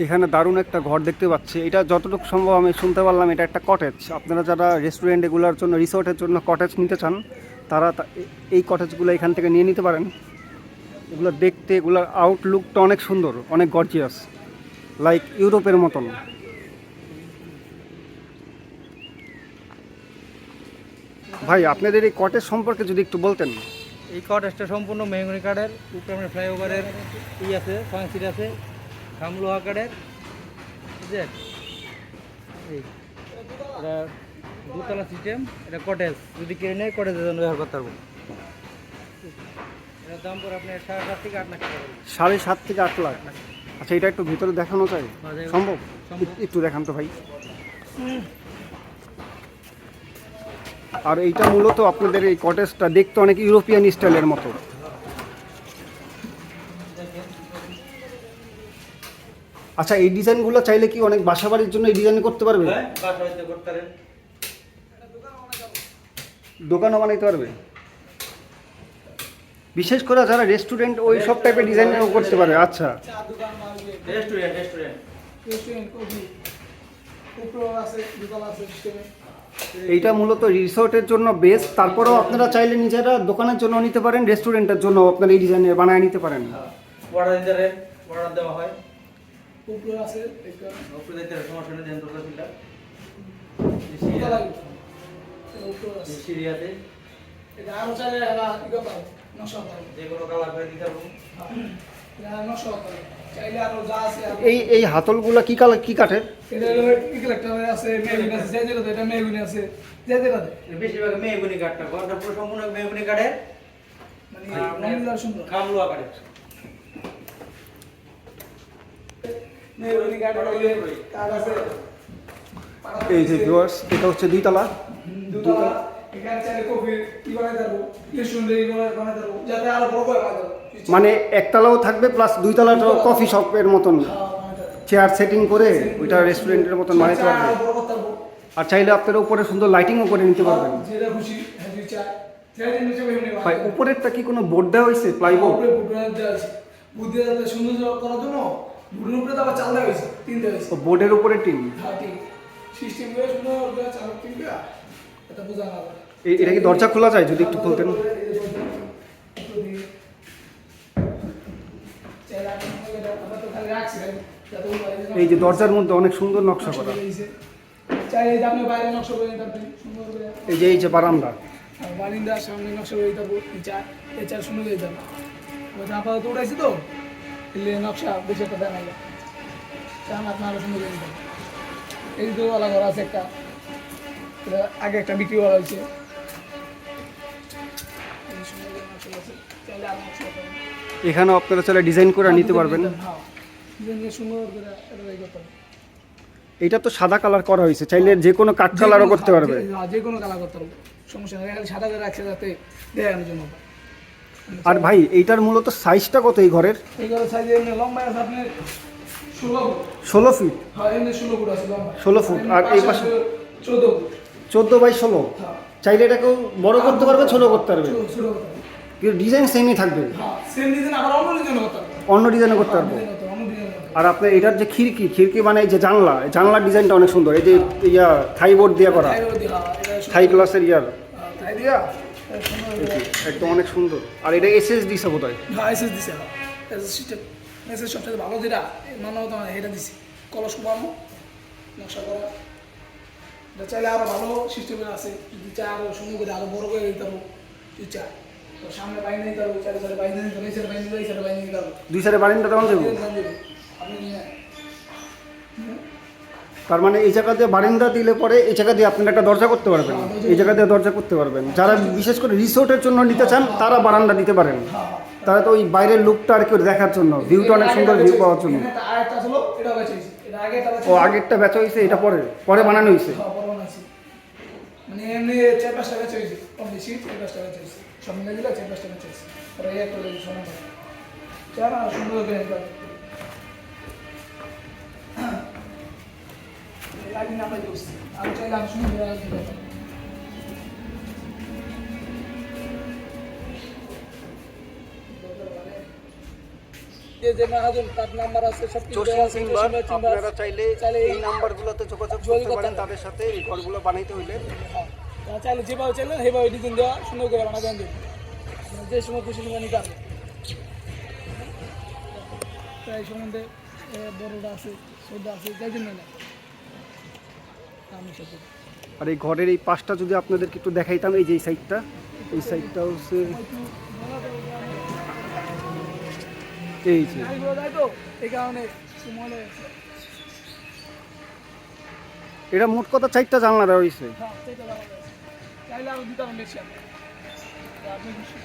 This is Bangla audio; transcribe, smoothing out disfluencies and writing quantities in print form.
এখানে দারুণ একটা ঘর দেখতে পাচ্ছি। এটা যতটুকু সম্ভব আমি শুনতে পারলাম এটা একটা কটেজ। আপনারা যারা রেস্টুরেন্ট এগুলোর জন্য রিসোর্টের জন্য কটেজ নিতে চান তারা এই কটেজগুলো এখান থেকে নিয়ে নিতে পারেন। এগুলো দেখতে এগুলোর আউটলুকটা অনেক সুন্দর, অনেক গর্জিয়াস, লাইক ইউরোপের মতন। ভাই আপনাদের এই কটেজ সম্পর্কে যদি একটু বলতেন। এই কটেজটা সম্পূর্ণ মেহগনি কাঠের, উপরে আপনার ফ্লাইওভারের আছে, ফাংসিট আছে, খামলোহা কাঠের, বুঝলেন? এই এটা দুতলা সিস্টেম, এটা কটেজ। যদি কেউ নেয় কটেজের জন্য ব্যবহার করতে পারবো। এটার দাম পরে আপনার 7.5 থেকে 8 লাখ টাকা। 7.5 থেকে 8 লাখ। আচ্ছা, এটা একটু ভিতরে দেখানো চাই, সম্ভব? একটু দেখান তো ভাই। আর এইটা মূলত আপনাদের এই কটেজটা দেখতে অনেক ইউরোপিয়ান স্টাইলের মতো। আচ্ছা, এই ডিজাইনগুলো চাইলে কি অনেক বাসা বাড়ির জন্য এই ডিজাইন করতে পারবে? দোকানও বানাইতে পারবে, বিশেষ করে যারা রেস্টুরেন্ট ওই সব টাইপের ডিজাইনও করতে পারবে। আচ্ছা, এইটা মূলত রিসোর্টের জন্য বেস্ট। তারপরেও আপনারা চাইলে নিজেরা দোকানের জন্য নিতে পারেন, রেস্টুরেন্টের জন্য আপনারা এই ডিজাইনে বানায় নিতে পারেন। অর্ডার দেওয়া হয়। এই এই হাতলগুলা কি কালার, কি কাঠের? বেশিরভাগ মেহগনি কাঠটা, ঘরটা পুরো সম্পূর্ণ মেহগনি কাঠের, খামলোহা কাঠের। এই যে ভিউয়ার্স, এটা হচ্ছে 2 তলা। মানে একতলাও থাকবে প্লাস 2 তলাটা কফি শপের মতন চেয়ার সেটিং করে ওইটা রেস্টুরেন্টের মতন বানাতে পারবে। আর চাইলে আপনারা উপরে সুন্দর লাইটিংও করে নিতে পারবেন। ভাই উপরেরটা কি কোনো বোর্ড দেওয়া হয়েছে, প্লাইবোর্ড? বোর্ডের উপরে টিন। এটা কি দরজা খোলা যায়? যদি একটু খুলতেন। এই যে দরজার মধ্যে অনেক সুন্দর নকশা করা। এই যে এই যে বারান্দা, সামনে নকশা করে দিতে পারবো। চার সুন্দর হয়ে যাবে। আপাতত উঠাইছি তো, নকশা বেশি একটা দেয় না, আপনারা সুন্দর করে দিতে। এই তো আলাদা ঘর আছে একটা, আগে একটা বিক্রি করা হয়েছে। এখানেও আপনারা চাইলে ডিজাইন করে নিতে পারবেন। এটা তো সাদা কালার করা হয়েছে, চাইলে যে কোনো কাঠ কালারও করতে পারবে। যে কোনো কালার করতে পারবে, সমস্যা নেই। সাদা করে রাখছে যাতে দেখানোর জন্য। আর ভাই এইটার মূলত সাইজটা কত এই ঘরের? এই ঘরের সাইজ লম্বা আছে আপনার 16 ফিট। হ্যাঁ, এমনি 16 ফুট আছে লম্বা। 16 ফুট। আর এই পাশে 14 ফুট। 14 বাই 16। চাইলে এটাকেও বড় করতে পারবে, ছোট করতে পারবে, কিন্তু ডিজাইন সেমই থাকবে। সেম ডিজাইন আবার অন্য ডিজাইন করতে পারবে, অন্য ডিজাইনও করতে পারবো। আর আপনার এটার যে খিড়কি মানে এই যে জানলা, জানলার ডিজাইনটা অনেক সুন্দর। এই যে ইয়া থাই বোর্ড দিয়ে করা, থাই গ্লাসের ইয়ার একদম অনেক সুন্দর। আর এটা এসএস দিছে বোধ হয়। হ্যাঁ, এসএস দিছে। এসএস সিস্টেম, এসএস সবচেয়ে ভালো যেটা মানে তো এটা দিছি কলস বানানো নকশা করা। এটা চাইলে আরো ভালো সিস্টেমের আছে, যদি চাই আরো সুন্দর করে আরো বড় করে দিতে পারবো। তুই চাই তো সামনে বাইরে নিতে পারবো, চারি সাইডে বাইরে নিতে পারবো, এই সাইডে বাইরে নিতে পারবো, এই সাইডে বাইরে নিতে পারবো। 2 সাইডে বারান্দা দেওয়া যাবে। তার মানে এই জায়গা দিয়ে বারান্দা দিলে পরে এই জায়গা দিয়ে আপনারা একটা দরজা করতে পারবেন, এই জায়গা দিয়ে দরজা করতে পারবেন। যারা বিশেষ করে রিসোর্টের জন্য নিতে চান তারা বারান্দা দিতে পারেন। তারা তো ওই বাইরের লুকটা আর কি দেখার জন্য, ভিউটা অনেক সুন্দর ভিউ পাওয়ার জন্য। ও আগেরটা বেচা হয়েছে, এটা পরে পরে বানানো হয়েছে। মানে এমনি 4-5টা বেচা হয়েছে, কম বেশি 4-5টা বেচা হয়েছে, সব মিলে দিলে 4-5টা বেচা হয়েছে। পরে এই একটা সোনা চারা সুন্দর করে লাইটিং আমরা করছি। আমি চাইলে আমি সুন্দর করে যে মহাজন তার নাম্বার আছে সব কিছু দেওয়া চশমা আছে, টিম্বার, চশমা টিম্বার। আপনারা চাইলে চাইলে এই নাম্বারগুলোতে যোগাযোগ যোগাযোগ করতে করতে পারেন পারেন। তাদের সাথে এই ঘরগুলো বানাইতে হইলে। হ্যাঁ, তারা চাইলে যেভাবে চাইলেন সেভাবে ডিজাইন দেওয়া সুন্দর করে বানা দেন দেবে, যে সময় খুশি সময় নিতে পারবে। তাই সম্বন্ধে বড়টা আছে, ছোটটা আছে, যাই জন্য না আমি সাথে আর এই ঘরের এই পাশটা যদি আপনাদেরকে একটু দেখাইতাম, এই যে এই সাইডটা, এই সাইডটা হচ্ছে এই যে গাড়িগুলো যায় তো এই কারণে একটু মনে এটা মোট কথা 4টা জানলা দেওয়া হয়েছে। চাইলে আরো দিতে পারেন বেশি আপনি খুশি।